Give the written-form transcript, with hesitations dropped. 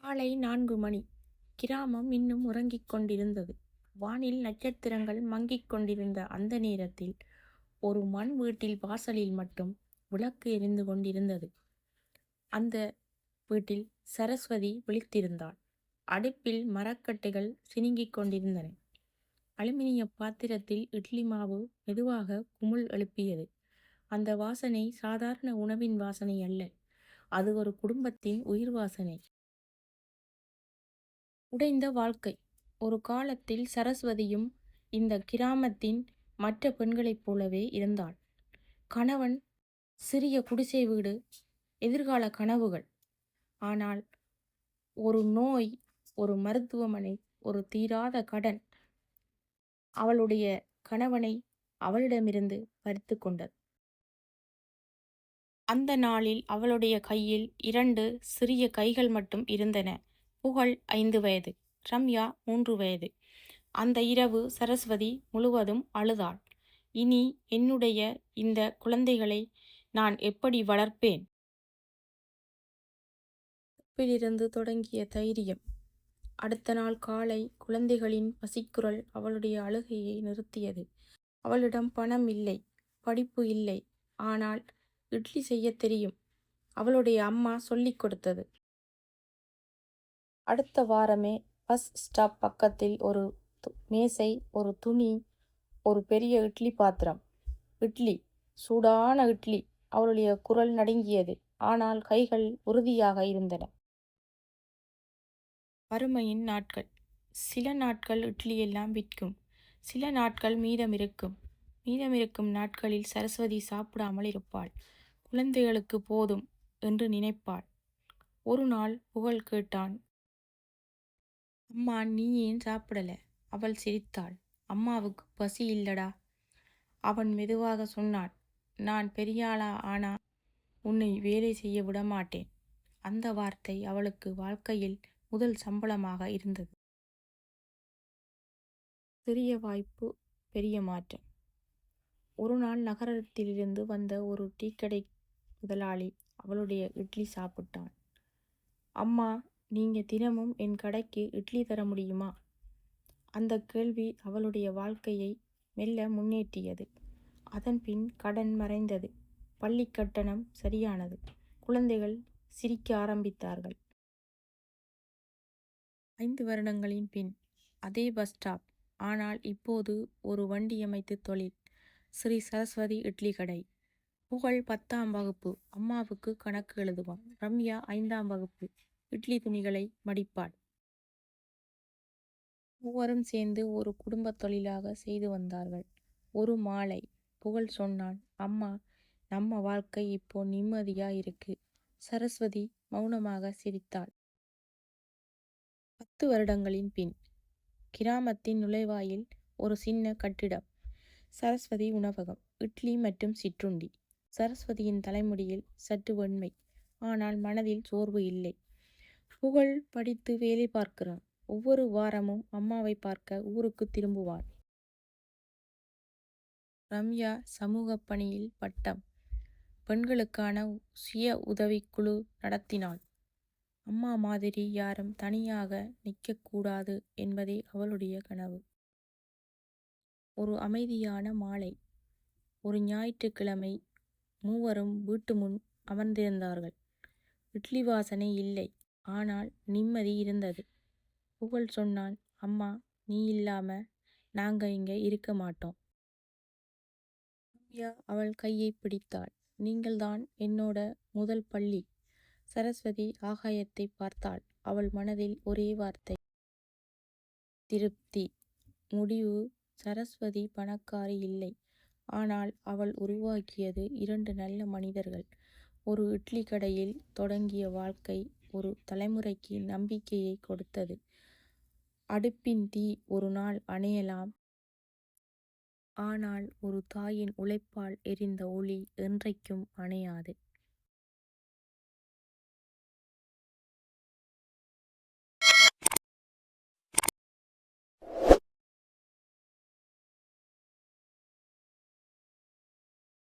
காலை 4 மணி. கிராமம் இன்னும் உறங்கிக் கொண்டிருந்தது. வானில் நட்சத்திரங்கள் மங்கிக் கொண்டிருந்த அந்த நேரத்தில் ஒரு மண் வீட்டில் வாசலில் மட்டும் விளக்கு எரிந்து கொண்டிருந்தது. அந்த வீட்டில் சரஸ்வதி விழித்திருந்தாள். அடுப்பில் மரக்கட்டைகள் சினுங்கிக் கொண்டிருந்தன. அலுமினிய பாத்திரத்தில் இட்லி மாவு மெதுவாக குமுள் எழுப்பியது. அந்த வாசனை சாதாரண உணவின் வாசனை அல்ல, அது ஒரு குடும்பத்தின் உயிர் வாசனை. உடைந்த வாழ்க்கை. ஒரு காலத்தில் சரஸ்வதியும் இந்த கிராமத்தின் மற்ற பெண்களைப் போலவே இருந்தாள். கணவன், சிறிய குடிசை வீடு, எதிர்கால கனவுகள். ஆனால் ஒரு நோய், ஒரு மருத்துவமனை, ஒரு தீராத கடன் அவளுடைய கணவனை அவளிடமிருந்து பறித்து கொண்டது. அந்த நாளில் அவளுடைய கையில் 2 சிறிய கைகள் மட்டும் இருந்தன. புகழ் 5 வயது, ரம்யா 3 வயது. அந்த இரவு சரஸ்வதி முழுவதும் அழுதாள். இனி என்னுடைய இந்த குழந்தைகளை நான் எப்படி வளர்ப்பேன்? இருந்து தொடங்கிய தைரியம். அடுத்த நாள் காலை குழந்தைகளின் பசிக்குரல் அவளுடைய அழுகையை நிறுத்தியது. அவளிடம் பணம் இல்லை, படிப்பு இல்லை, ஆனால் இட்லி செய்ய தெரியும். அவளுடைய அம்மா சொல்லிக் கொடுத்தது. அடுத்த வாரமே பஸ் ஸ்டாப் பக்கத்தில் ஒரு மேசை, ஒரு துணி, ஒரு பெரிய இட்லி பாத்திரம். இட்லி, சூடான இட்லி. அவளுடைய குரல் நடுங்கியது, ஆனால் கைகள் உறுதியாக இருந்தன. வறுமையின் நாட்கள். சில நாட்கள் இட்லி எல்லாம் விற்கும், சில நாட்கள் மீதமிருக்கும். மீதமிருக்கும் நாட்களில் சரஸ்வதி சாப்பிடாமல் இருப்பாள். குழந்தைகளுக்கு போதும் என்று நினைப்பாள். ஒரு நாள் புகழ் கேட்டான், அம்மா, நீ ஏன் சாப்பிடல? அவள் சிரித்தாள். அம்மாவுக்கு பசி இல்லடா. அவன் மெதுவாக சொன்னான், நான் பெரியாளா ஆனா உன்னை வேலை செய்ய விடமாட்டேன். அந்த வார்த்தை அவளுக்கு வாழ்க்கையில் முதல் சம்பளமாக இருந்தது. சிறிய வாய்ப்பு, பெரிய மாற்றம். ஒரு நாள் நகரத்திலிருந்து வந்த ஒரு டீக்கடை முதலாளி அவளுடைய இட்லி சாப்பிட்டான். அம்மா, நீங்க தினமும் என் கடைக்கு இட்லி தர முடியுமா? அந்த கேள்வி அவளுடைய வாழ்க்கையை மெல்ல முன்னேற்றியது. அதன்பின் கடன் மறைந்தது, பள்ளி கட்டணம் சரியானது, குழந்தைகள் சிரிக்க ஆரம்பித்தார்கள். 5 வருடங்களின் பின் அதே பஸ் ஸ்டாப். ஆனால் இப்போது ஒரு வண்டியமைத்து தொழில். ஸ்ரீ சரஸ்வதி இட்லி கடை. புகழ் 10ஆம் வகுப்பு, அம்மாவுக்கு கணக்கு எழுதுவான். ரம்யா 5ஆம் வகுப்பு, இட்லி துணிகளை மடிப்பாள். மூவரும் சேர்ந்து ஒரு குடும்ப தொழிலாக செய்து வந்தார்கள். ஒரு மாலை புகழ் சொன்னான், அம்மா, நம்ம வாழ்க்கை இப்போ நிம்மதியா இருக்கு. சரஸ்வதி மௌனமாக சிரித்தாள். 10 வருடங்களின் பின் கிராமத்தின் நுழைவாயில் ஒரு சின்ன கட்டிடம். சரஸ்வதி உணவகம், இட்லி மற்றும் சிற்றுண்டி. சரஸ்வதியின் தலைமுடியில் சற்று வெண்மை, ஆனால் மனதில் சோர்வு இல்லை. புகழ் படித்து வேலை பார்க்கிறான். ஒவ்வொரு வாரமும் அம்மாவை பார்க்க ஊருக்கு திரும்புவான். ரம்யா சமூக பணியில் பட்டம், பெண்களுக்கான சுய உதவிக்குழு நடத்தினாள். அம்மா மாதிரி யாரும் தனியாக நிற்கக்கூடாது என்பதே அவளுடைய கனவு. ஒரு அமைதியான மாலை, ஒரு ஞாயிற்றுக்கிழமை. மூவரும் வீட்டு முன் அமர்ந்திருந்தார்கள். இட்லி வாசனை இல்லை, ஆனால் நிம்மதி இருந்தது. புகழ் சொன்னான், அம்மா, நீ இல்லாம நாங்க இங்க இருக்க மாட்டோம். ரம்யா அவள் கையை பிடித்தாள். நீங்கள்தான் என்னோட முதல் பள்ளி. சரஸ்வதி ஆகாயத்தை பார்த்தாள். அவள் மனதில் ஒரே வார்த்தை, திருப்தி. முடிவு. சரஸ்வதி பணக்காரி இல்லை, ஆனால் அவள் உருவாக்கியது 2 நல்ல மனிதர்கள். ஒரு இட்லி கடையில் தொடங்கிய வாழ்க்கை ஒரு தலைமுறைக்கு நம்பிக்கையை கொடுத்தது. அடுப்பின் தீ ஒரு நாள் அணையலாம், ஆனால் ஒரு தாயின் உழைப்பால் எரிந்த ஒளி என்றைக்கும் அணையாது.